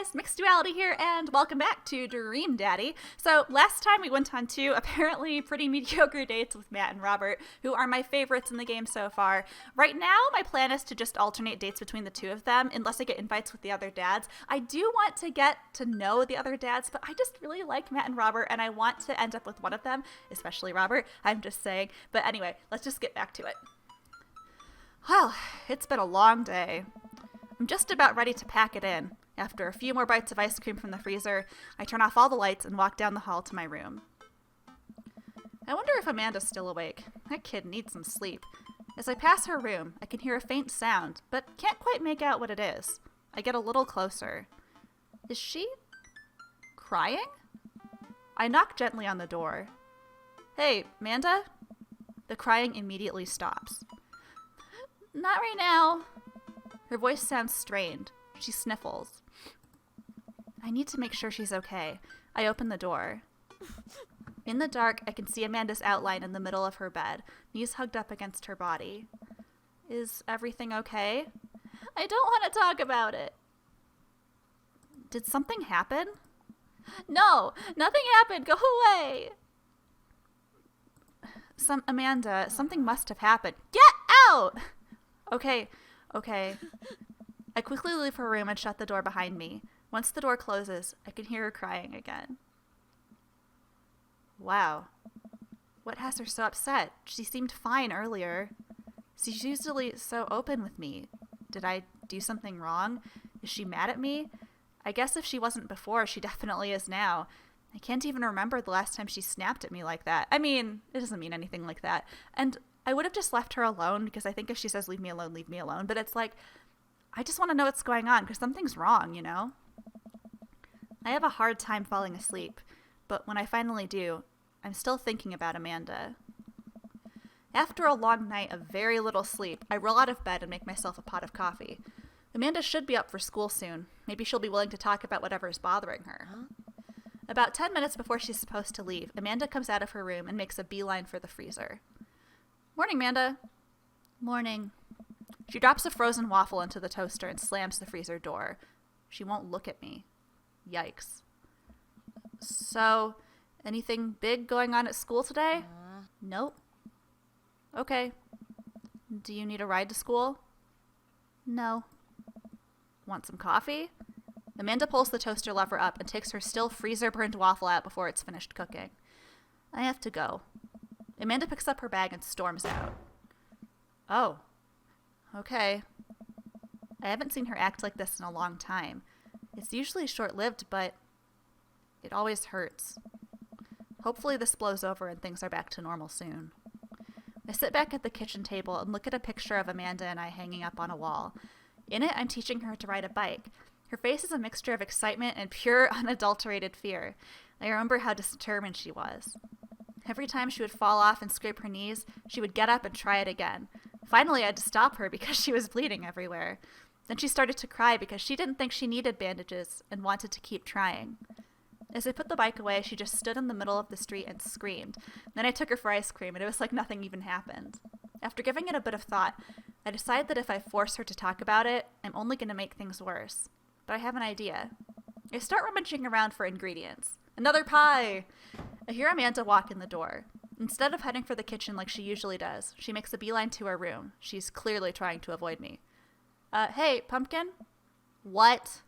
guys, Mixed Duality here, and welcome back to Dream Daddy. So last time we went on two apparently pretty mediocre dates with Matt and Robert, who are my favorites in the game so far. Right now, my plan is to just alternate dates between the two of them, unless I get invites with the other dads. I do want to get to know the other dads, but I just really like Matt and Robert, and I want to end up with one of them, especially Robert, I'm just saying. But anyway, let's just get back to it. Well, it's been a long day. I'm just about ready to pack it in. After a few more bites of ice cream from the freezer, I turn off all the lights and walk down the hall to my room. I wonder if Amanda's still awake. That kid needs some sleep. As I pass her room, I can hear a faint sound, but can't quite make out what it is. I get a little closer. Is she crying? I knock gently on the door. Hey, Amanda? The crying immediately stops. Not right now. Her voice sounds strained. She sniffles. I need to make sure she's okay. I open the door. In the dark, I can see Amanda's outline in the middle of her bed, knees hugged up against her body. Is everything okay? I don't want to talk about it. Did something happen? No, nothing happened. Go away. Amanda, something must have happened. Get out! Okay. I quickly leave her room and shut the door behind me. Once the door closes, I can hear her crying again. Wow. What has her so upset? She seemed fine earlier. She's usually so open with me. Did I do something wrong? Is she mad at me? I guess if she wasn't before, she definitely is now. I can't even remember the last time she snapped at me like that. I mean, it doesn't mean anything like that. And I would have just left her alone because I think if she says leave me alone, leave me alone. But it's like, I just want to know what's going on because something's wrong, you know? I have a hard time falling asleep, but when I finally do, I'm still thinking about Amanda. After a long night of very little sleep, I roll out of bed and make myself a pot of coffee. Amanda should be up for school soon. Maybe she'll be willing to talk about whatever is bothering her. About 10 minutes before she's supposed to leave, Amanda comes out of her room and makes a beeline for the freezer. Morning, Amanda. Morning. She drops a frozen waffle into the toaster and slams the freezer door. She won't look at me. Yikes. So, anything big going on at school today? Nope. Okay. Do you need a ride to school? No. Want some coffee? Amanda pulls the toaster lever up and takes her still freezer-burned waffle out before it's finished cooking. I have to go. Amanda picks up her bag and storms out. Oh. Okay. I haven't seen her act like this in a long time. It's usually short-lived, but it always hurts. Hopefully this blows over and things are back to normal soon. I sit back at the kitchen table and look at a picture of Amanda and I hanging up on a wall. In it, I'm teaching her to ride a bike. Her face is a mixture of excitement and pure, unadulterated fear. I remember how determined she was. Every time she would fall off and scrape her knees, she would get up and try it again. Finally, I had to stop her because she was bleeding everywhere. Then she started to cry because she didn't think she needed bandages and wanted to keep trying. As I put the bike away, she just stood in the middle of the street and screamed. Then I took her for ice cream, and it was like nothing even happened. After giving it a bit of thought, I decided that if I force her to talk about it, I'm only going to make things worse. But I have an idea. I start rummaging around for ingredients. Another pie! I hear Amanda walk in the door. Instead of heading for the kitchen like she usually does, she makes a beeline to her room. She's clearly trying to avoid me. Hey, Pumpkin? What?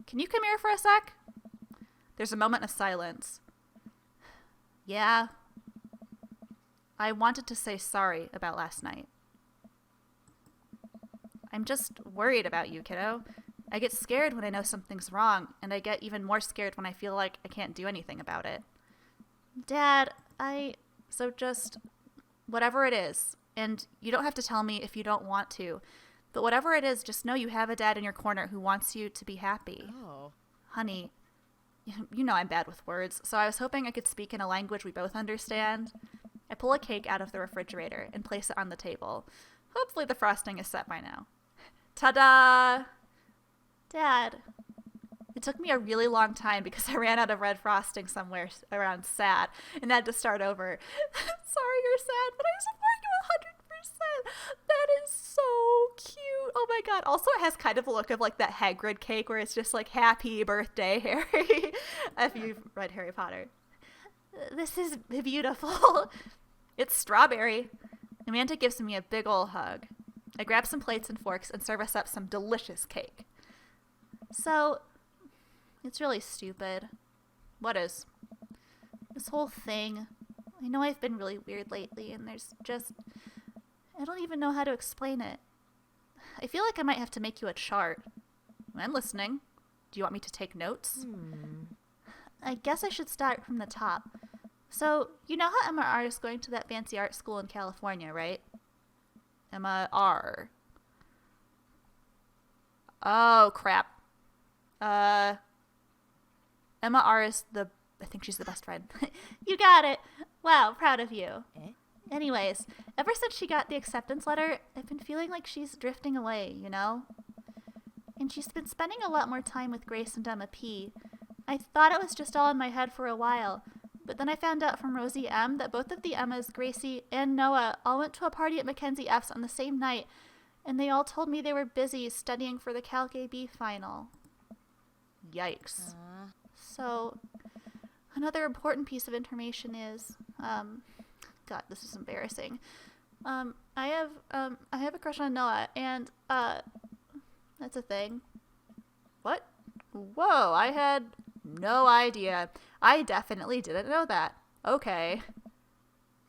Can you come here for a sec? There's a moment of silence. Yeah? I wanted to say sorry about last night. I'm just worried about you, kiddo. I get scared when I know something's wrong, and I get even more scared when I feel like I can't do anything about it. Dad, So just whatever it is, and you don't have to tell me if you don't want to, but whatever it is, just know you have a dad in your corner who wants you to be happy. Oh. Honey, you know I'm bad with words, so I was hoping I could speak in a language we both understand. I pull a cake out of the refrigerator and place it on the table. Hopefully the frosting is set by now. Ta-da! Dad. It took me a really long time because I ran out of red frosting somewhere around sad and had to start over. Sorry you're sad, but I support you 100%. That is so cute. Oh my god. Also, it has kind of a look of like that Hagrid cake where it's just like, happy birthday, Harry. If you've read Harry Potter. This is beautiful. It's strawberry. Amanda gives me a big ol' hug. I grab some plates and forks and serve us up some delicious cake. So, it's really stupid. What is? This whole thing. I know I've been really weird lately, and there's just... I don't even know how to explain it. I feel like I might have to make you a chart. I'm listening. Do you want me to take notes? I guess I should start from the top. So, you know how Emma R is going to that fancy art school in California, right? Emma R. Oh, crap. Emma R is I think she's the best friend. You got it. Wow, proud of you. Anyways, ever since she got the acceptance letter, I've been feeling like she's drifting away, you know? And she's been spending a lot more time with Grace and Emma P. I thought it was just all in my head for a while, but then I found out from Rosie M. that both of the Emmas, Gracie and Noah, all went to a party at Mackenzie F's on the same night, and they all told me they were busy studying for the Calc AB final. Yikes. So, another important piece of information is, God, this is embarrassing. I have a crush on Noah, and, that's a thing. What? Whoa, I had no idea. I definitely didn't know that. Okay.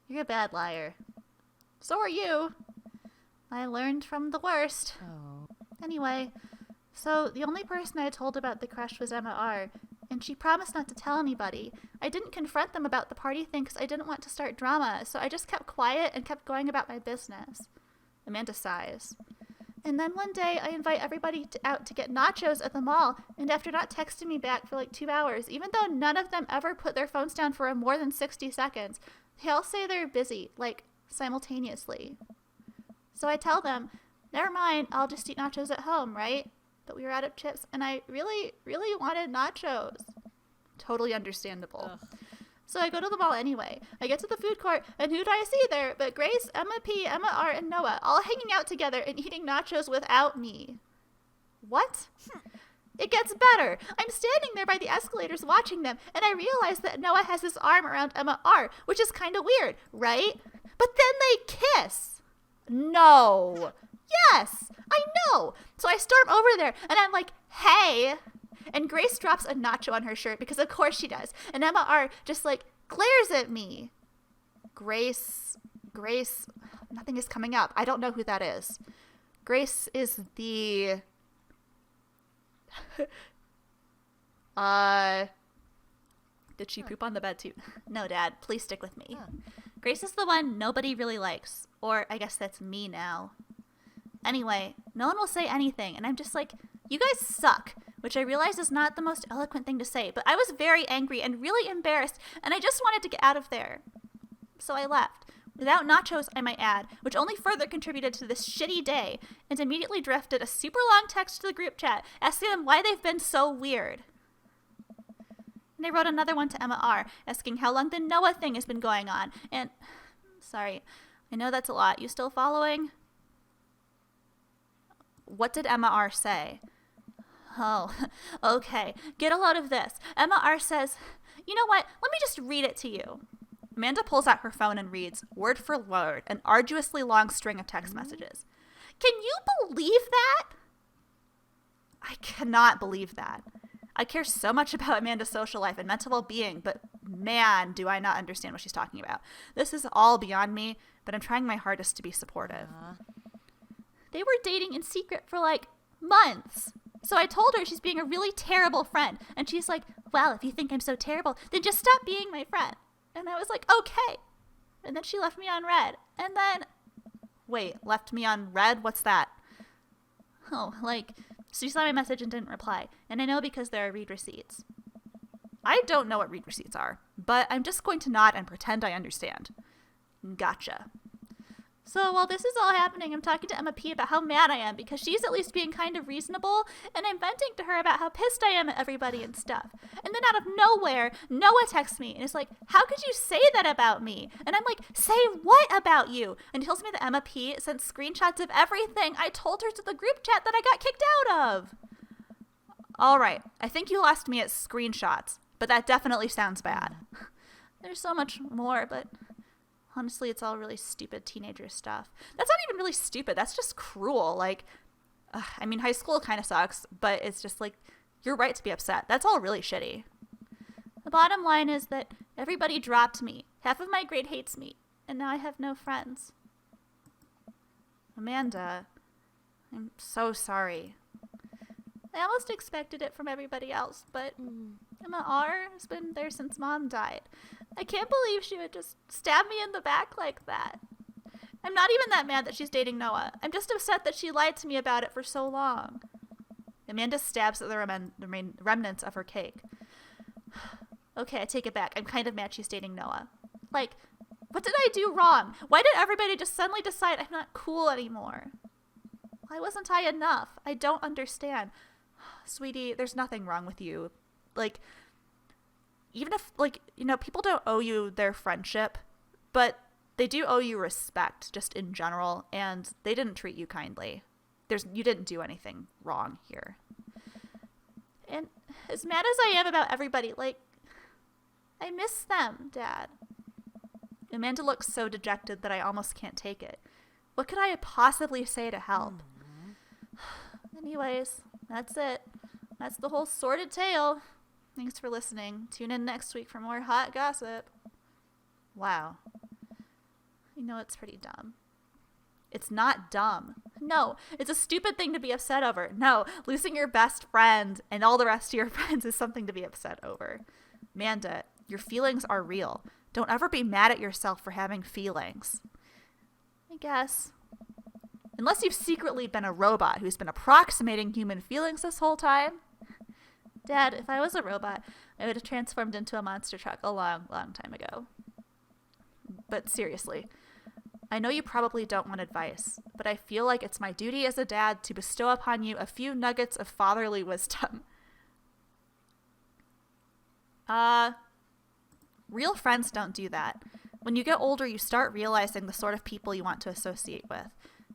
You're a bad liar. So are you. I learned from the worst. Oh. Anyway, so the only person I told about the crush was Emma R., and she promised not to tell anybody. I didn't confront them about the party thing because I didn't want to start drama, so I just kept quiet and kept going about my business. Amanda sighs. And then one day, I invite everybody out to get nachos at the mall, and after not texting me back for like 2 hours, even though none of them ever put their phones down for more than 60 seconds, they all say they're busy, like, simultaneously. So I tell them, never mind, I'll just eat nachos at home, right? But we were out of chips, and I really, really wanted nachos. Totally understandable. Ugh. So I go to the mall anyway. I get to the food court, and who do I see there but Grace, Emma P, Emma R, and Noah, all hanging out together and eating nachos without me. What? It gets better. I'm standing there by the escalators watching them, and I realize that Noah has his arm around Emma R, which is kind of weird, right? But then they kiss. No. Yes, I know. So I storm over there, and I'm like, hey. And Grace drops a nacho on her shirt, because of course she does. And Emma R just, like, glares at me. Grace, nothing is coming up. I don't know who that is. Grace is the... Did she poop on the bed too? No, Dad, please stick with me. Grace is the one nobody really likes. Or I guess that's me now. Anyway, no one will say anything, and I'm just like, you guys suck. Which I realize is not the most eloquent thing to say, but I was very angry and really embarrassed, and I just wanted to get out of there. So I left. Without nachos, I might add, which only further contributed to this shitty day, and immediately drafted a super long text to the group chat, asking them why they've been so weird. And I wrote another one to Emma R, asking how long the Noah thing has been going on, and... Sorry, I know that's a lot. You still following? What did Emma R say? Oh, okay. Get a load of this. Emma R says, you know what? Let me just read it to you. Amanda pulls out her phone and reads, word for word, an arduously long string of text messages. Can you believe that? I cannot believe that. I care so much about Amanda's social life and mental well-being, but man, do I not understand what she's talking about. This is all beyond me, but I'm trying my hardest to be supportive. They were dating in secret for like months. So I told her she's being a really terrible friend. And she's like, well, if you think I'm so terrible, then just stop being my friend. And I was like, okay. And then she left me on red. And then, wait, left me on red? What's that? Oh, like, so she saw my message and didn't reply. And I know because there are read receipts. I don't know what read receipts are, but I'm just going to nod and pretend I understand. Gotcha. So while this is all happening, I'm talking to Emma P about how mad I am because she's at least being kind of reasonable, and I'm venting to her about how pissed I am at everybody and stuff. And then out of nowhere, Noah texts me and is like, how could you say that about me? And I'm like, say what about you? And he tells me that Emma P sent screenshots of everything I told her to the group chat that I got kicked out of. All right, I think you lost me at screenshots, but that definitely sounds bad. There's so much more, but honestly, it's all really stupid teenager stuff. That's not even really stupid. That's just cruel. Like, I mean, high school kind of sucks, but it's just like, you're right to be upset. That's all really shitty. The bottom line is that everybody dropped me. Half of my grade hates me, and now I have no friends. Amanda, I'm so sorry. I almost expected it from everybody else, but Emma R. has been there since Mom died. I can't believe she would just stab me in the back like that. I'm not even that mad that she's dating Noah. I'm just upset that she lied to me about it for so long. Amanda stabs at the remnants of her cake. Okay, I take it back. I'm kind of mad she's dating Noah. Like, what did I do wrong? Why did everybody just suddenly decide I'm not cool anymore? Why wasn't I enough? I don't understand. Sweetie, there's nothing wrong with you. Like, even if, like, you know, people don't owe you their friendship, but they do owe you respect just in general, and they didn't treat you kindly. You didn't do anything wrong here. And as mad as I am about everybody, like, I miss them, Dad. Amanda looks so dejected that I almost can't take it. What could I possibly say to help? Anyways, that's it. That's the whole sordid tale. Thanks for listening. Tune in next week for more hot gossip. Wow. I know it's pretty dumb. It's not dumb. No, it's a stupid thing to be upset over. No, losing your best friend and all the rest of your friends is something to be upset over. Amanda, your feelings are real. Don't ever be mad at yourself for having feelings. I guess. Unless you've secretly been a robot who's been approximating human feelings this whole time. Dad, if I was a robot, I would have transformed into a monster truck a long, long time ago. But seriously, I know you probably don't want advice, but I feel like it's my duty as a dad to bestow upon you a few nuggets of fatherly wisdom. Real friends don't do that. When you get older, you start realizing the sort of people you want to associate with.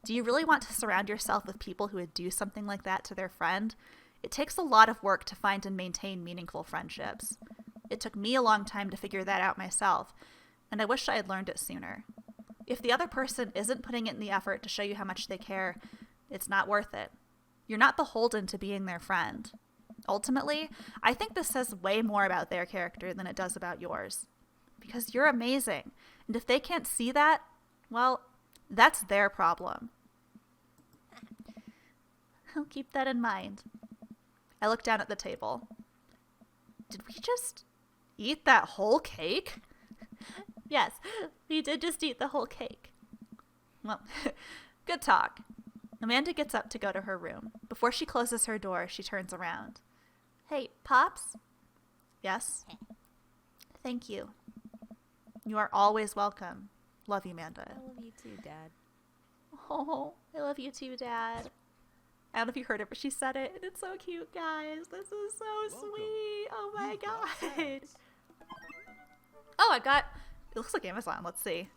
Do you really want to surround yourself with people who would do something like that to their friend? It takes a lot of work to find and maintain meaningful friendships. It took me a long time to figure that out myself, and I wish I had learned it sooner. If the other person isn't putting in the effort to show you how much they care, it's not worth it. You're not beholden to being their friend. Ultimately, I think this says way more about their character than it does about yours. Because you're amazing, and if they can't see that, well, that's their problem. I'll keep that in mind. I look down at the table. Did we just eat that whole cake? Yes, we did just eat the whole cake. Well, good talk. Amanda gets up to go to her room. Before she closes her door, she turns around. Hey, Pops? Yes? Thank you. You are always welcome. Love you, Amanda. I love you too, Dad. Oh, I love you too, Dad. I don't know if you heard it, but she said it, and it's so cute, guys. This is so sweet. Oh my god. Oh, it looks like Amazon. Let's see.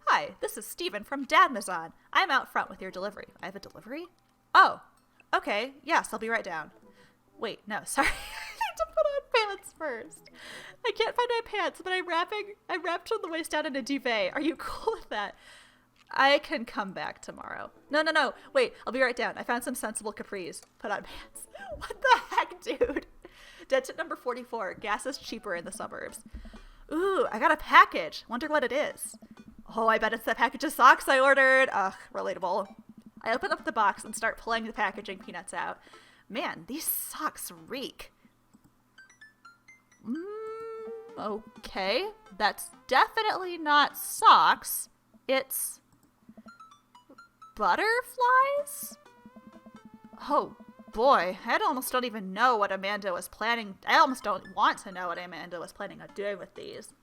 Hi, this is Steven from Dadmazon. I'm out front with your delivery. I have a delivery? Oh, okay. Yes, I'll be right down. Wait, no, sorry. I need to put on pants first. I can't find my pants, but I'm wrapped from the waist down in a duvet. Are you cool with that? I can come back tomorrow. No. Wait, I'll be right down. I found some sensible capris. Put on pants. What the heck, dude? Dead tip number 44. Gas is cheaper in the suburbs. Ooh, I got a package. Wonder what it is. Oh, I bet it's that package of socks I ordered. Ugh, relatable. I open up the box and start pulling the packaging peanuts out. Man, these socks reek. Okay. That's definitely not socks. It's butterflies? Oh boy, I almost don't even know what Amanda was planning. I almost don't want to know what Amanda was planning on doing with these.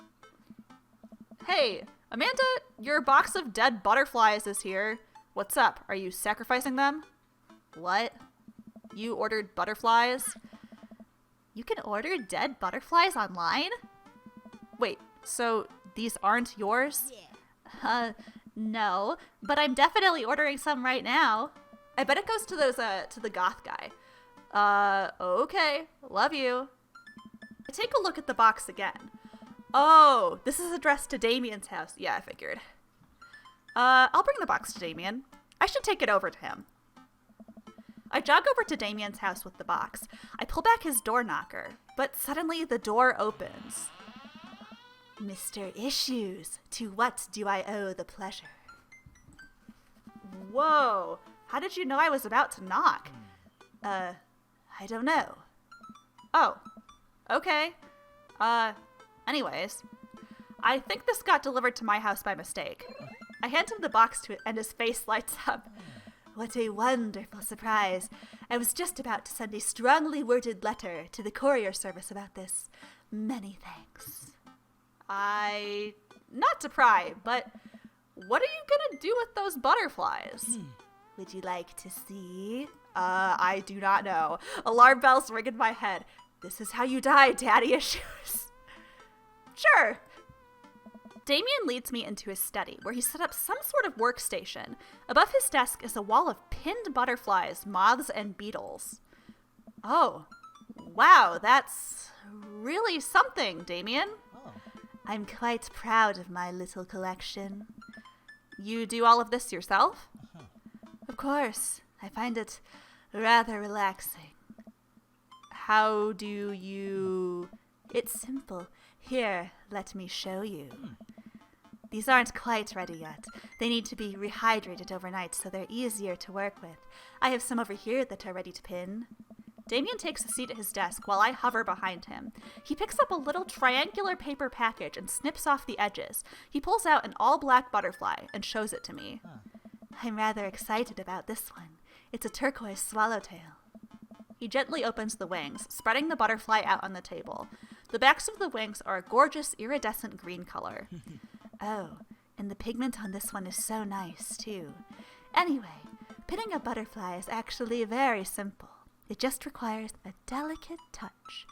Hey, Amanda, your box of dead butterflies is here. What's up? Are you sacrificing them? What? You ordered butterflies? You can order dead butterflies online? Wait, so these aren't yours? No, but I'm definitely ordering some right now. I bet it goes to to the goth guy. Okay, love you. I take a look at the box again. Oh, this is addressed to Damien's house. Yeah, I figured. I'll bring the box to Damien. I should take it over to him. I jog over to Damien's house with the box. I pull back his door knocker, but suddenly the door opens. Mr. Issues, to what do I owe the pleasure? Whoa, how did you know I was about to knock? I don't know. Oh, okay. Anyways, I think this got delivered to my house by mistake. I hand him the box to it and his face lights up. What a wonderful surprise. I was just about to send a strongly worded letter to the courier service about this. Many thanks. Not to pry, but what are you gonna do with those butterflies? Would you like to see? I do not know. Alarm bells ring in my head. This is how you die, Daddy Issues. Sure. Damien leads me into his study, where he set up some sort of workstation. Above his desk is a wall of pinned butterflies, moths, and beetles. Oh, wow, that's really something, Damien. Oh. I'm quite proud of my little collection. You do all of this yourself? Uh-huh. Of course. I find it rather relaxing. How do you... It's simple. Here, let me show you. These aren't quite ready yet. They need to be rehydrated overnight so they're easier to work with. I have some over here that are ready to pin. Damien takes a seat at his desk while I hover behind him. He picks up a little triangular paper package and snips off the edges. He pulls out an all-black butterfly and shows it to me. I'm rather excited about this one. It's a turquoise swallowtail. He gently opens the wings, spreading the butterfly out on the table. The backs of the wings are a gorgeous iridescent green color. Oh, and the pigment on this one is so nice, too. Anyway, pinning a butterfly is actually very simple. It just requires a delicate touch.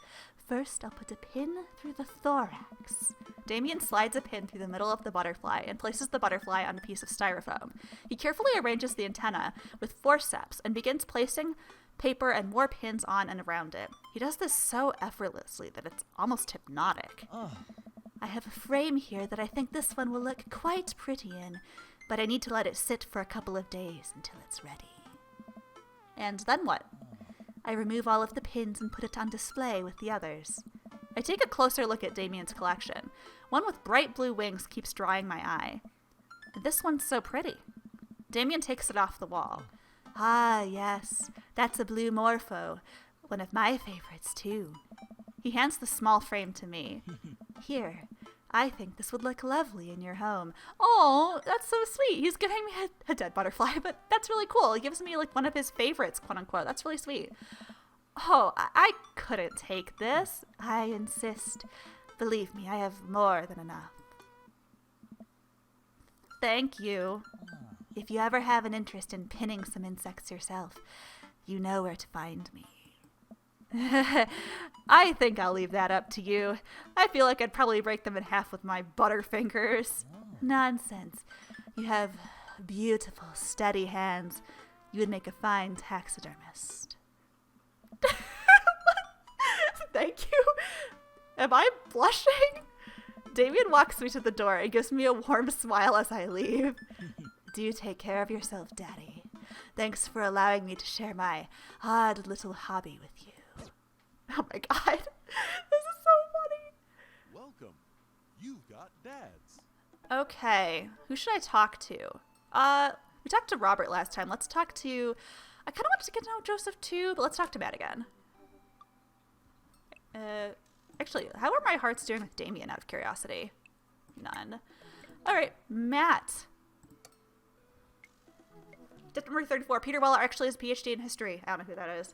First, I'll put a pin through the thorax. Damien slides a pin through the middle of the butterfly and places the butterfly on a piece of styrofoam. He carefully arranges the antenna with forceps and begins placing paper and more pins on and around it. He does this so effortlessly that it's almost hypnotic. I have a frame here that I think this one will look quite pretty in, but I need to let it sit for a couple of days until it's ready. And then what? I remove all of the pins and put it on display with the others. I take a closer look at Damien's collection. One with bright blue wings keeps drawing my eye. This one's so pretty. Damien takes it off the wall. Ah, yes, that's a blue morpho. One of my favorites, too. He hands the small frame to me. Here, I think this would look lovely in your home. Oh, that's so sweet. He's giving me a dead butterfly, but that's really cool. He gives me like one of his favorites, quote unquote. That's really sweet. Oh, I couldn't take this. I insist. Believe me, I have more than enough. Thank you. If you ever have an interest in pinning some insects yourself, you know where to find me. I think I'll leave that up to you. I feel like I'd probably break them in half with my butterfingers. Nonsense. You have beautiful, steady hands. You would make a fine taxidermist. Thank you. Am I blushing? Damien walks me to the door and gives me a warm smile as I leave. Do take care of yourself, Daddy. Thanks for allowing me to share my odd little hobby with you. Oh my god. This is so funny. Welcome. You've got dads. Okay. Who should I talk to? We talked to Robert last time. Let's talk to... I kind of wanted to get to know Joseph too, but let's talk to Matt again. Actually, how are my hearts doing with Damien out of curiosity? None. Alright, Matt. Tip number 34. Peter Weller actually has a PhD in history. I don't know who that is.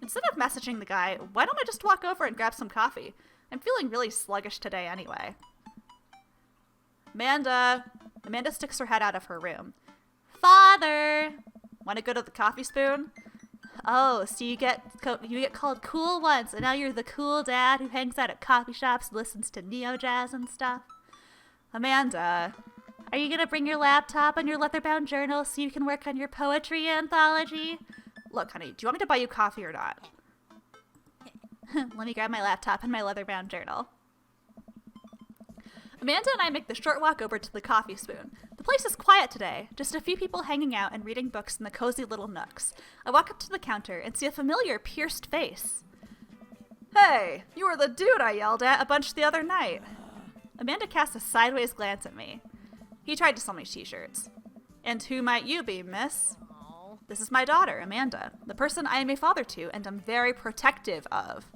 Instead of messaging the guy, why don't I just walk over and grab some coffee? I'm feeling really sluggish today anyway. Amanda. Amanda sticks her head out of her room. Father! Want to go to the coffee spoon? Oh, so you get called cool once, and now you're the cool dad who hangs out at coffee shops, listens to neo-jazz and stuff? Amanda, are you going to bring your laptop and your leather-bound journal so you can work on your poetry anthology? Look, honey, do you want me to buy you coffee or not? Let me grab my laptop and my leather-bound journal. Amanda and I make the short walk over to the coffee spoon. The place is quiet today, just a few people hanging out and reading books in the cozy little nooks. I walk up to the counter and see a familiar pierced face. Hey, you were the dude I yelled at a bunch the other night. Amanda casts a sideways glance at me. He tried to sell me t-shirts. And who might you be, miss? This is my daughter, Amanda, the person I am a father to and am very protective of.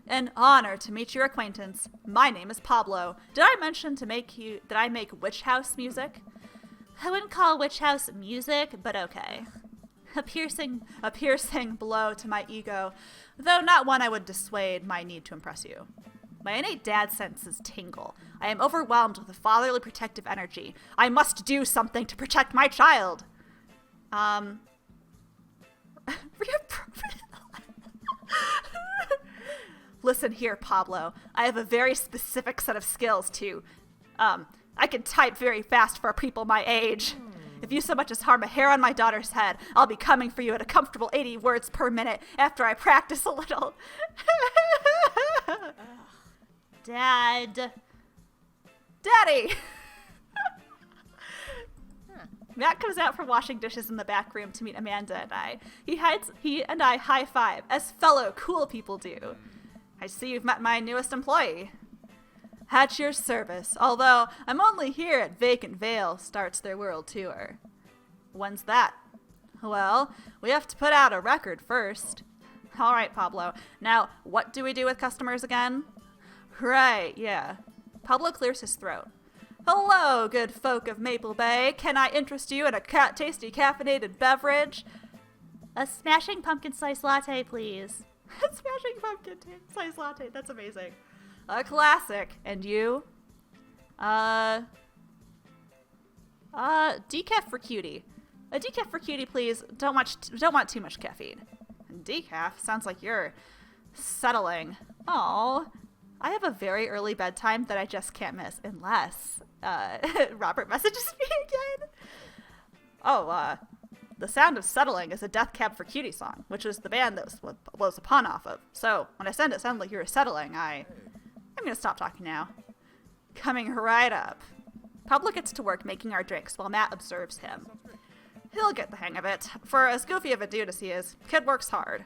An honor to meet your acquaintance. My name is Pablo. Did I mention that I make witch house music? I wouldn't call witch house music, but okay. A piercing blow to my ego, though not one I would dissuade my need to impress you. My innate dad senses tingle. I am overwhelmed with a fatherly protective energy. I must do something to protect my child. Listen here, Pablo. I have a very specific set of skills too. I can type very fast for people my age. If you so much as harm a hair on my daughter's head, I'll be coming for you at a comfortable 80 words per minute after I practice a little. Dad. Daddy! Matt comes out from washing dishes in the back room to meet Amanda and I. He and I high five, as fellow cool people do. I see you've met my newest employee. At your service, although I'm only here at Vacant Vale starts their world tour. When's that? Well, we have to put out a record first. All right, Pablo. Now, what do we do with customers again? Right, yeah. Pablo clears his throat. Hello, good folk of Maple Bay. Can I interest you in a tasty caffeinated beverage? A smashing pumpkin spice latte, please. Smashing pumpkin spice latte. That's amazing. A classic. And you? Decaf for cutie. A decaf for cutie, please. Don't want too much caffeine. Decaf? Sounds like you're settling. Oh, I have a very early bedtime that I just can't miss unless Robert messages me again. Oh, The Sound of Settling is a Death Cab for Cutie song, which is the band that was a pun off of. So when I said it sounded like you were settling, I'm going to stop talking now. Coming right up. Pablo gets to work making our drinks while Matt observes him. He'll get the hang of it. For as goofy of a dude as he is, kid works hard.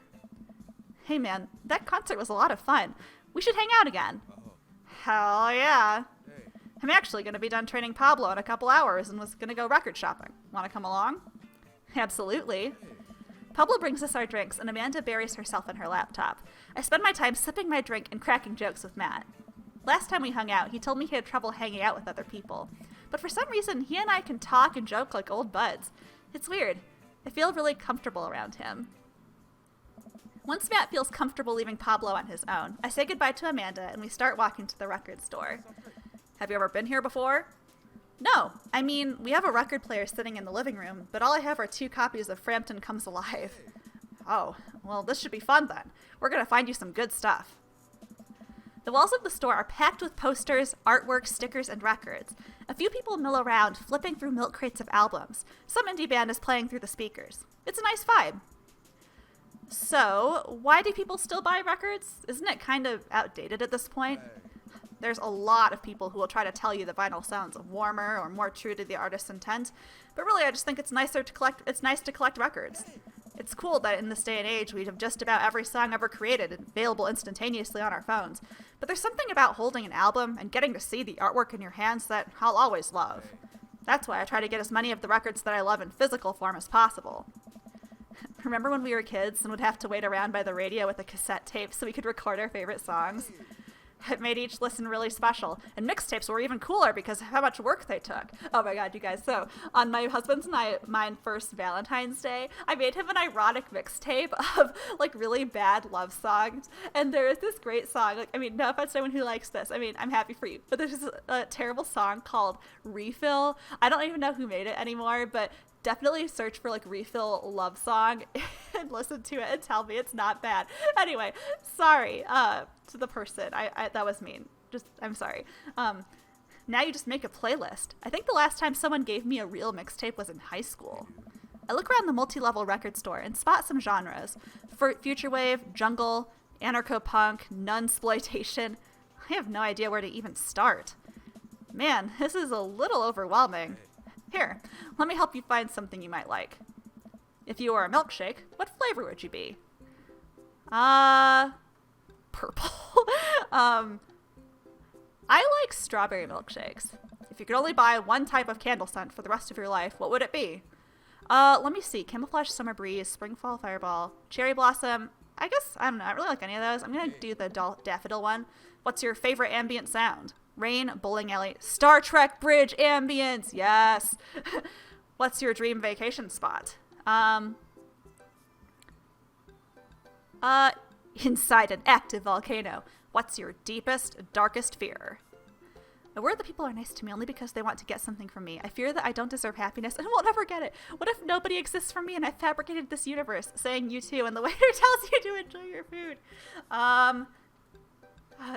Hey man, that concert was a lot of fun. We should hang out again. Hell yeah. I'm actually going to be done training Pablo in a couple hours and was going to go record shopping. Want to come along? Absolutely. Pablo brings us our drinks and Amanda buries herself in her laptop. I spend my time sipping my drink and cracking jokes with Matt. Last time we hung out, he told me he had trouble hanging out with other people. But for some reason, he and I can talk and joke like old buds. It's weird. I feel really comfortable around him. Once Matt feels comfortable leaving Pablo on his own, I say goodbye to Amanda and we start walking to the record store. Have you ever been here before? No. I mean, we have a record player sitting in the living room, but all I have are 2 copies of Frampton Comes Alive. Oh, well, this should be fun then. We're going to find you some good stuff. The walls of the store are packed with posters, artwork, stickers, and records. A few people mill around, flipping through milk crates of albums. Some indie band is playing through the speakers. It's a nice vibe. So, why do people still buy records? Isn't it kind of outdated at this point? There's a lot of people who will try to tell you the vinyl sounds warmer or more true to the artist's intent, but really I just think it's nice to collect records. It's cool that in this day and age we have just about every song ever created available instantaneously on our phones, but there's something about holding an album and getting to see the artwork in your hands that I'll always love. That's why I try to get as many of the records that I love in physical form as possible. Remember when we were kids and would have to wait around by the radio with a cassette tape so we could record our favorite songs? It made each listen really special. And mixtapes were even cooler because of how much work they took. Oh my god, you guys. So, on my husband's and mine first Valentine's Day, I made him an ironic mixtape of, like, really bad love songs. And there is this great song. Like, I mean, no offense to anyone who likes this. I mean, I'm happy for you. But there's this terrible song called Refill. I don't even know who made it anymore, but definitely search for, like, Refill love song and listen to it and tell me it's not bad. Anyway, sorry to the person. I that was mean. I'm sorry. Now you just make a playlist. I think the last time someone gave me a real mixtape was in high school. I look around the multi-level record store and spot some genres. Future wave, jungle, anarcho-punk, nunsploitation. I have no idea where to even start. Man, this is a little overwhelming. Here, let me help you find something you might like. If you were a milkshake, what flavor would you be? Purple. I like strawberry milkshakes. If you could only buy one type of candle scent for the rest of your life, what would it be? Let me see. Camouflage Summer Breeze, Spring Fall Fireball, Cherry Blossom. I guess, I don't know. I don't really like any of those. I'm going to do the daffodil one. What's your favorite ambient sound? Rain, bowling alley, Star Trek bridge ambience. Yes. What's your dream vacation spot? Inside an active volcano. What's your deepest, darkest fear? I worry that people are nice to me only because they want to get something from me. I fear that I don't deserve happiness and will never get it. What if nobody exists for me and I fabricated this universe, saying you too, and the waiter tells you to enjoy your food?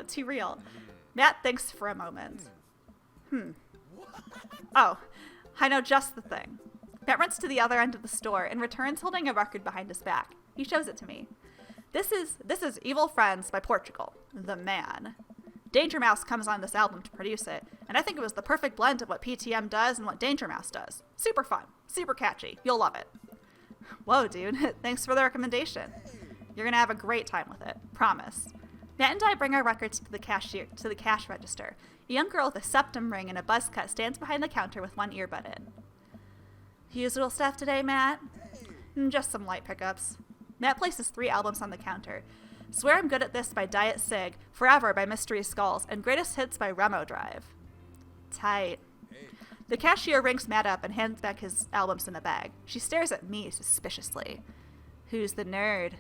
Too real. Matt thinks for a moment. Oh, I know just the thing. Matt runs to the other end of the store and returns holding a record behind his back. He shows it to me. This is Evil Friends by Portugal, The Man. Danger Mouse comes on this album to produce it, and I think it was the perfect blend of what PTM does and what Danger Mouse does. Super fun, super catchy. You'll love it. Whoa, dude. Thanks for the recommendation. You're gonna have a great time with it. Promise. Matt and I bring our records to the cash register. A young girl with a septum ring and a buzz cut stands behind the counter with one earbud in. Usual stuff today, Matt? Just some light pickups. Matt places 3 albums on the counter. Swear I'm Good at This by Diet Sig, Forever by Mystery Skulls, and Greatest Hits by Remo Drive. Tight. The cashier rings Matt up and hands back his albums in a bag. She stares at me suspiciously. Who's the nerd?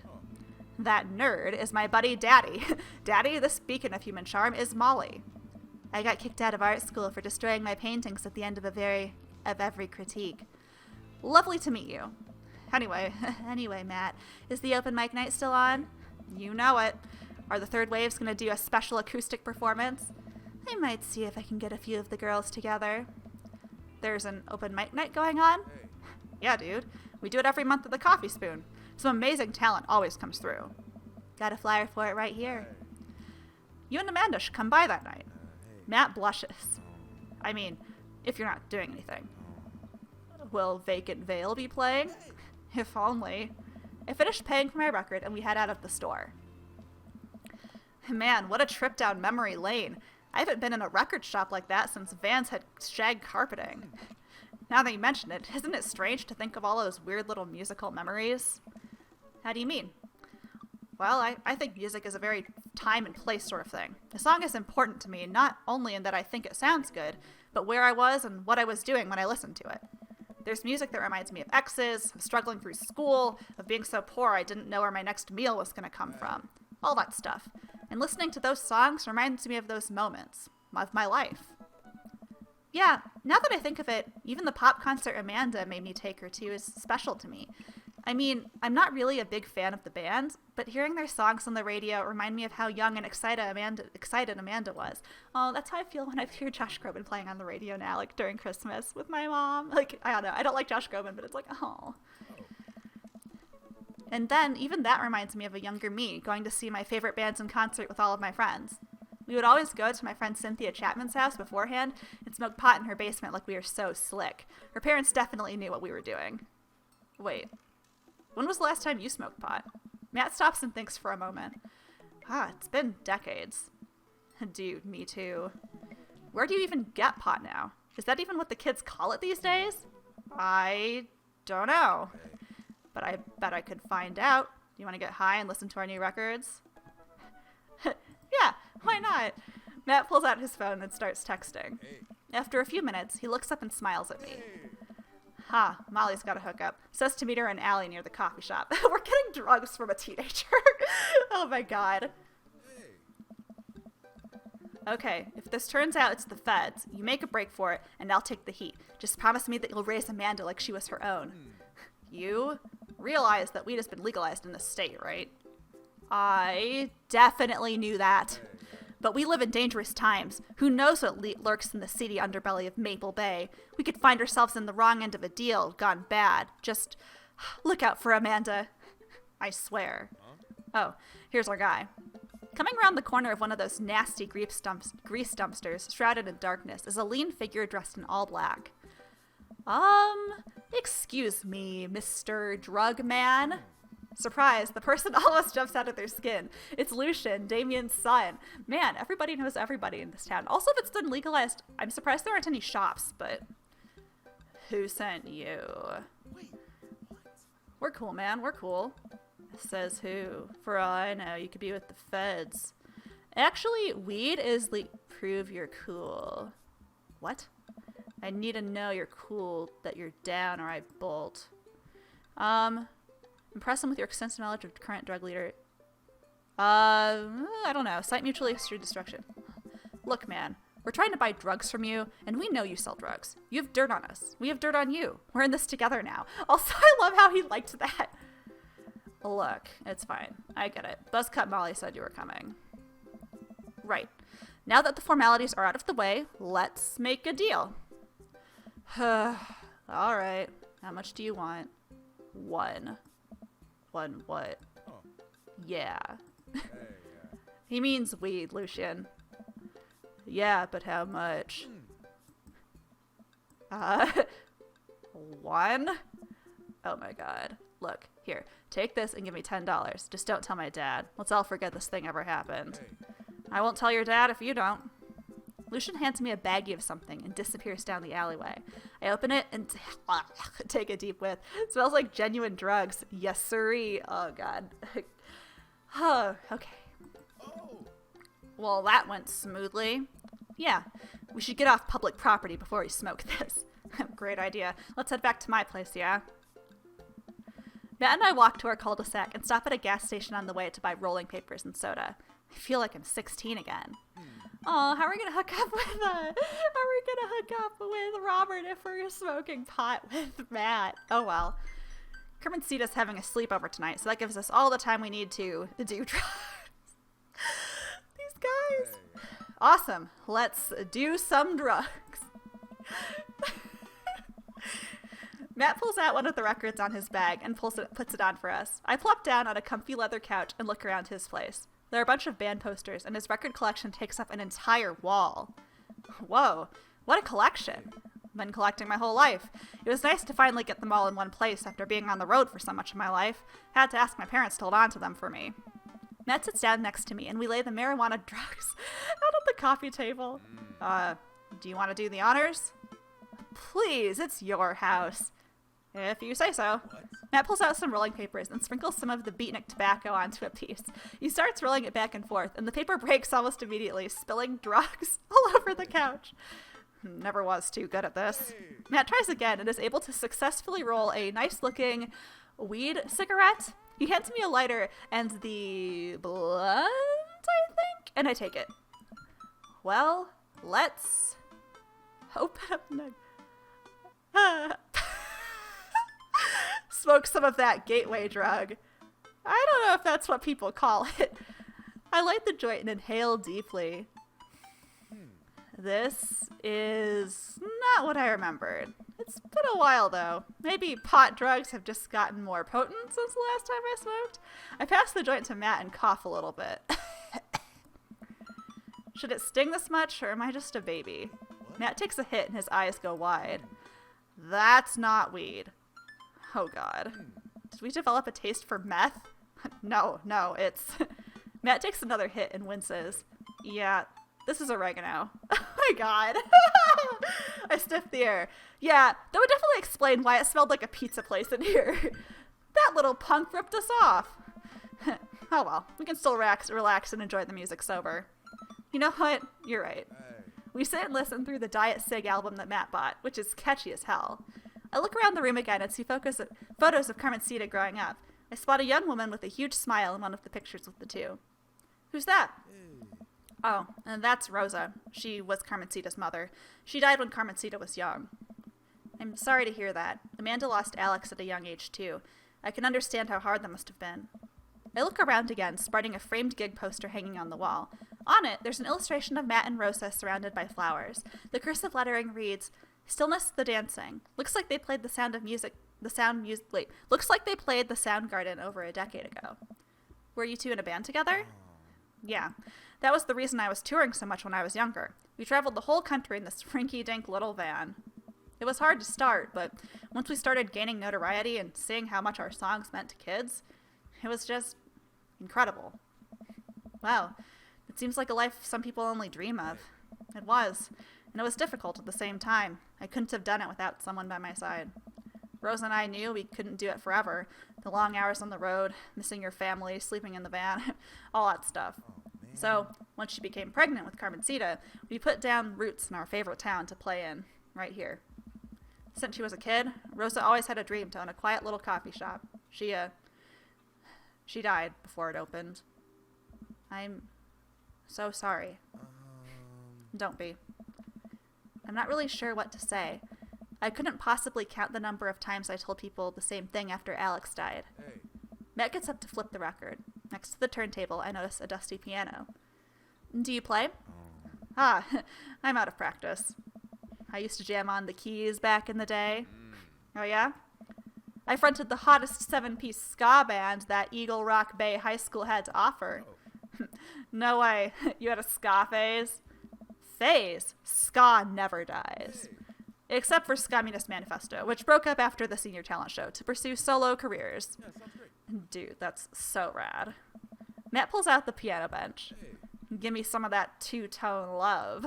That nerd is my buddy Daddy. Daddy, this beacon of human charm, is Molly. I got kicked out of art school for destroying my paintings at the end of every critique. Lovely to meet you. Anyway, Matt, is the open mic night still on? You know it. Are the Third Waves going to do a special acoustic performance? I might see if I can get a few of the girls together. There's an open mic night going on? Yeah, dude. We do it every month at the Coffee Spoon. Some amazing talent always comes through. Got a flyer for it right here. You and Amanda should come by that night. Matt blushes. I mean, if you're not doing anything. Will Vacant Veil be playing? If only. I finished paying for my record and we head out of the store. Man, what a trip down memory lane. I haven't been in a record shop like that since Vans had shag carpeting. Now that you mention it, isn't it strange to think of all those weird little musical memories? How do you mean? Well, I think music is a very time and place sort of thing. A song is important to me, not only in that I think it sounds good, but where I was and what I was doing when I listened to it. There's music that reminds me of exes, of struggling through school, of being so poor I didn't know where my next meal was going to come from. All that stuff. And listening to those songs reminds me of those moments of my life. Yeah, now that I think of it, even the pop concert Amanda made me take her to is special to me. I mean, I'm not really a big fan of the band, but hearing their songs on the radio remind me of how young and excited Amanda was. Oh, that's how I feel when I hear Josh Groban playing on the radio now, like during Christmas with my mom. Like, I don't know, I don't like Josh Groban, but it's like, oh. And then, even that reminds me of a younger me, going to see my favorite bands in concert with all of my friends. We would always go to my friend Cynthia Chapman's house beforehand and smoke pot in her basement like we were so slick. Her parents definitely knew what we were doing. Wait. When was the last time you smoked pot? Matt stops and thinks for a moment. It's been decades. Dude, me too. Where do you even get pot now? Is that even what the kids call it these days? I don't know. But I bet I could find out. Do you want to get high and listen to our new records? Yeah, Why not? Matt pulls out his phone and starts texting. Hey. After a few minutes, he looks up and smiles at me. Hey. Ha, Molly's got a hookup. Says to meet her in an alley near the coffee shop. We're getting drugs from a teenager. Oh my god. Hey. Okay, if this turns out it's the feds, you make a break for it, and I'll take the heat. Just promise me that you'll raise Amanda like she was her own. You realize that weed has been legalized in this state, right? I definitely knew that. But we live in dangerous times. Who knows what lurks in the seedy underbelly of Maple Bay? We could find ourselves in the wrong end of a deal, gone bad. Just look out for Amanda. I swear. Oh, here's our guy. Coming around the corner of one of those nasty grease dumpsters, shrouded in darkness, is a lean figure dressed in all black. Excuse me, Mr. Drug Man. Surprise, the person almost jumps out of their skin. It's Lucian, Damien's son. Man, everybody knows everybody in this town. Also, if it's been legalized, I'm surprised there aren't any shops, but who sent you? Wait, what? We're cool, man, we're cool. Says who? For all I know, you could be with the feds. Actually, weed is prove you're cool. What? I need to know you're cool, that you're down, or I bolt. Impress him with your extensive knowledge of current drug leader. I don't know. Cite mutually assured destruction. Look, man, we're trying to buy drugs from you, and we know you sell drugs. You have dirt on us. We have dirt on you. We're in this together now. Also, I love how he liked that. Look, it's fine. I get it. Buzzcut Molly said you were coming. Right. Now that the formalities are out of the way, let's make a deal. All right. How much do you want? One. One what? Oh. Yeah. Hey, He means weed, Lucian. Yeah, but how much? One? Oh my god. Look, here, take this and give me $10. Just don't tell my dad. Let's all forget this thing ever happened. Hey. I won't tell your dad if you don't. Lucian hands me a baggie of something and disappears down the alleyway. I open it and take a deep whiff. It smells like genuine drugs. Yes, sirree. Oh, God. Oh, okay. Oh. Well, that went smoothly. Yeah, we should get off public property before we smoke this. Great idea. Let's head back to my place, yeah? Matt and I walk to our cul-de-sac and stop at a gas station on the way to buy rolling papers and soda. I feel like I'm 16 again. Oh, how are we gonna hook up with Robert if we're smoking pot with Matt? Oh well. Kermit Ceda's having a sleepover tonight, so that gives us all the time we need to do drugs. These guys. Hey. Awesome. Let's do some drugs. Matt pulls out one of the records on his bag and puts it on for us. I plop down on a comfy leather couch and look around his place. There are a bunch of band posters, and his record collection takes up an entire wall. Whoa, what a collection. I've been collecting my whole life. It was nice to finally get them all in one place after being on the road for so much of my life. I had to ask my parents to hold on to them for me. Matt sits down next to me, and we lay the marijuana drugs out on the coffee table. Do you want to do the honors? Please, it's your house. If you say so. What? Matt pulls out some rolling papers and sprinkles some of the beatnik tobacco onto a piece. He starts rolling it back and forth, and the paper breaks almost immediately, spilling drugs all over the couch. Never was too good at this. Hey. Matt tries again and is able to successfully roll a nice-looking weed cigarette. He hands me a lighter and the blunt, I think, and I take it. Well, let's open up smoke some of that gateway drug. I don't know if that's what people call it. I light the joint and inhale deeply. This is not what I remembered. It's been a while though. Maybe pot drugs have just gotten more potent since the last time I smoked. I pass the joint to Matt and cough a little bit. Should it sting this much, or am I just a baby? Matt takes a hit and his eyes go wide. That's not weed. Oh god. Did we develop a taste for meth? No, it's... Matt takes another hit and winces. Yeah, this is oregano. Oh my god. I sniffed the air. Yeah, that would definitely explain why it smelled like a pizza place in here. That little punk ripped us off. Oh well, we can still relax and enjoy the music sober. You know what? You're right. Hey. We sit and listen through the Diet Sig album that Matt bought, which is catchy as hell. I look around the room again and see photos of Carmencita growing up. I spot a young woman with a huge smile in one of the pictures with the two. Who's that? Hey. Oh, and that's Rosa. She was Carmencita's mother. She died when Carmencita was young. I'm sorry to hear that. Amanda lost Alex at a young age, too. I can understand how hard that must have been. I look around again, spotting a framed gig poster hanging on the wall. On it, there's an illustration of Matt and Rosa surrounded by flowers. The cursive lettering reads, "Stillness the Dancing." Looks like they played looks like they played the Soundgarden over a decade ago. Were you two in a band together? Yeah. That was the reason I was touring so much when I was younger. We traveled the whole country in this rinky-dink little van. It was hard to start, but once we started gaining notoriety and seeing how much our songs meant to kids, it was just incredible. Wow, it seems like a life some people only dream of. It was, and it was difficult at the same time. I couldn't have done it without someone by my side. Rose and I knew we couldn't do it forever. The long hours on the road, missing your family, sleeping in the van, all that stuff. So, once she became pregnant with Carmencita, we put down roots in our favorite town to play in, right here. Since she was a kid, Rosa always had a dream to own a quiet little coffee shop. She died before it opened. I'm so sorry. Don't be. I'm not really sure what to say. I couldn't possibly count the number of times I told people the same thing after Alex died. Hey. Matt gets up to flip the record. Next to the turntable, I notice a dusty piano. Do you play? Ah, I'm out of practice. I used to jam on the keys back in the day. Oh, yeah? I fronted the hottest 7-piece ska band that Eagle Rock Bay High School had to offer. No way. You had a ska phase? Phase? Ska never dies. Except for Communist Manifesto, which broke up after the senior talent show to pursue solo careers. Yeah, sounds great. Dude, that's so rad. Matt pulls out the piano bench. Hey. Give me some of that two-tone love.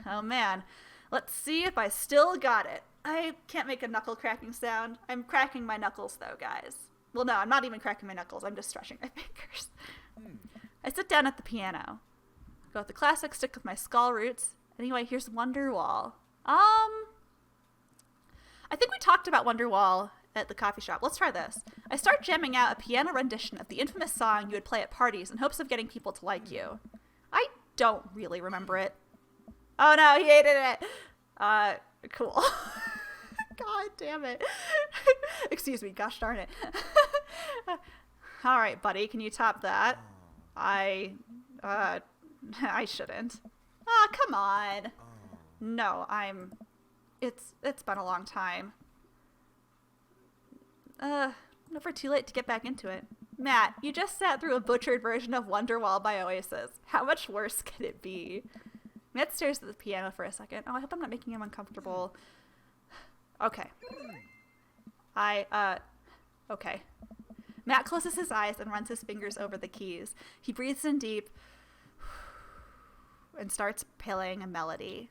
Oh man, let's see if I still got it. I can't make a knuckle cracking sound. I'm cracking my knuckles though, guys. Well, no, I'm not even cracking my knuckles. I'm just stretching my fingers. I sit down at the piano. Go with the classic, stick with my skull roots. Anyway, here's Wonderwall. I think we talked about Wonderwall at the coffee shop. Let's try this. I start jamming out a piano rendition of the infamous song you would play at parties in hopes of getting people to like you. I don't really remember it. Oh no, he hated it. Cool. God damn it. Excuse me, gosh darn it. All right, buddy, can you top that? I shouldn't. Oh, come on. No, it's been a long time. Never too late to get back into it. Matt, you just sat through a butchered version of Wonderwall by Oasis. How much worse could it be? Matt stares at the piano for a second. Oh, I hope I'm not making him uncomfortable. Okay. Okay. Matt closes his eyes and runs his fingers over the keys. He breathes in deep and starts playing a melody.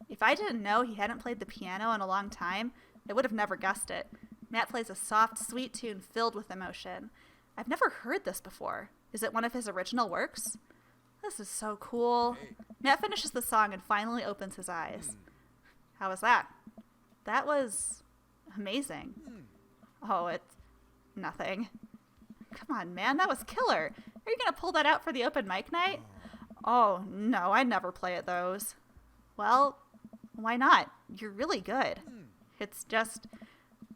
If I didn't know he hadn't played the piano in a long time, I would have never guessed it. Matt plays a soft, sweet tune filled with emotion. I've never heard this before. Is it one of his original works? This is so cool. Hey. Matt finishes the song and finally opens his eyes. How was that? That was amazing. Oh, it's nothing. Come on, man, that was killer. Are you going to pull that out for the open mic night? Oh, no, I never play at those. Well, why not? You're really good. It's just,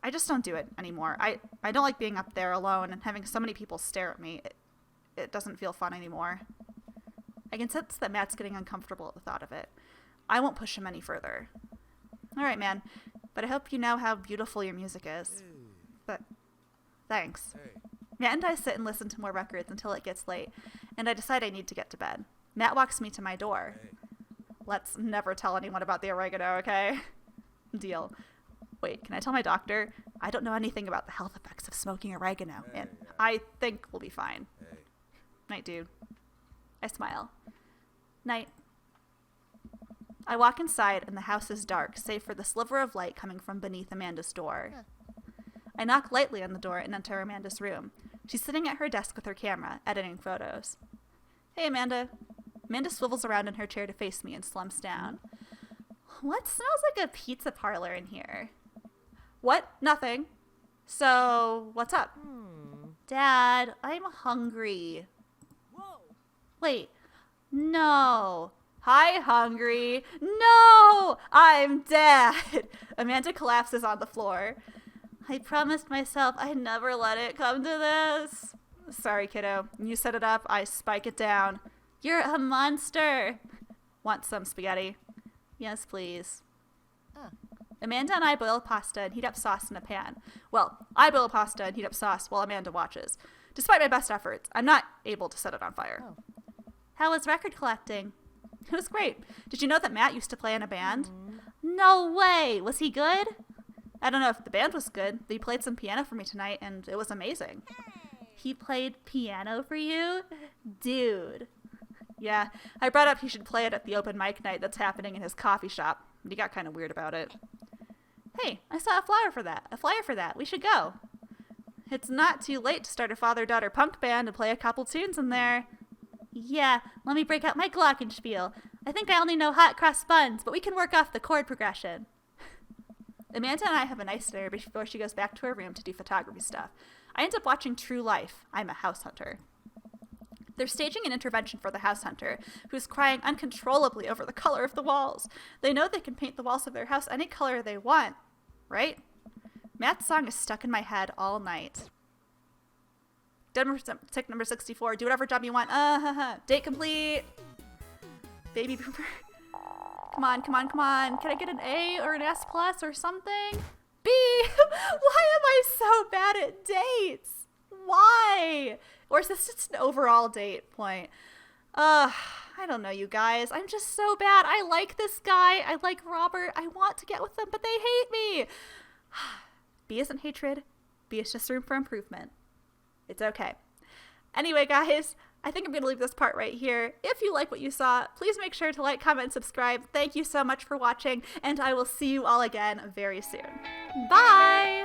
I just don't do it anymore. I don't like being up there alone and having so many people stare at me. It doesn't feel fun anymore. I can sense that Matt's getting uncomfortable at the thought of it. I won't push him any further. All right, man, but I hope you know how beautiful your music is. But thanks. Hey. Matt and I sit and listen to more records until it gets late, and I decide I need to get to bed. Matt walks me to my door. Hey. Let's never tell anyone about the oregano, okay? Deal. Wait, can I tell my doctor? I don't know anything about the health effects of smoking oregano, Hey, and yeah. I think we'll be fine. Hey. Night, dude. I smile. Night. I walk inside, and the house is dark, save for the sliver of light coming from beneath Amanda's door. I knock lightly on the door and enter Amanda's room. She's sitting at her desk with her camera, editing photos. Hey, Amanda. Amanda swivels around in her chair to face me and slumps down. What smells like a pizza parlor in here? What? Nothing. So, what's up? Dad, I'm hungry. Whoa. Wait. No. Hi, hungry. No! I'm Dad. Amanda collapses on the floor. I promised myself I'd never let it come to this. Sorry, kiddo. You set it up, I spike it down. You're a monster. Want some spaghetti? Yes, please. Amanda and I boil pasta and heat up sauce in a pan. Well, I boil pasta and heat up sauce while Amanda watches. Despite my best efforts, I'm not able to set it on fire. How was record collecting? It was great. Did you know that Matt used to play in a band? No way! Was he good? I don't know if the band was good, but he played some piano for me tonight, and it was amazing. He played piano for you? Dude. Yeah, I brought up he should play it at the open mic night that's happening in his coffee shop, but he got kind of weird about it. Hey, I saw a flyer for that. We should go. It's not too late to start a father-daughter punk band and play a couple tunes in there. Yeah, let me break out my glockenspiel. I think I only know hot cross buns, but we can work off the chord progression. Amanda and I have a nice dinner before she goes back to her room to do photography stuff. I end up watching True Life. I'm a house hunter. They're staging an intervention for the house hunter, who's crying uncontrollably over the color of the walls. They know they can paint the walls of their house any color they want, right? Matt's song is stuck in my head all night. Tick number 64. Do whatever job you want. Date complete. Baby boomer. Come on. Can I get an A or an S plus or something? B. Why am I so bad at dates? Why? Or is this just an overall date point? I don't know, you guys. I'm just so bad. I like this guy. I like Robert. I want to get with them, but they hate me. B isn't hatred. B is just room for improvement. It's okay. Anyway, guys, I think I'm going to leave this part right here. If you like what you saw, please make sure to like, comment, and subscribe. Thank you so much for watching, and I will see you all again very soon. Bye!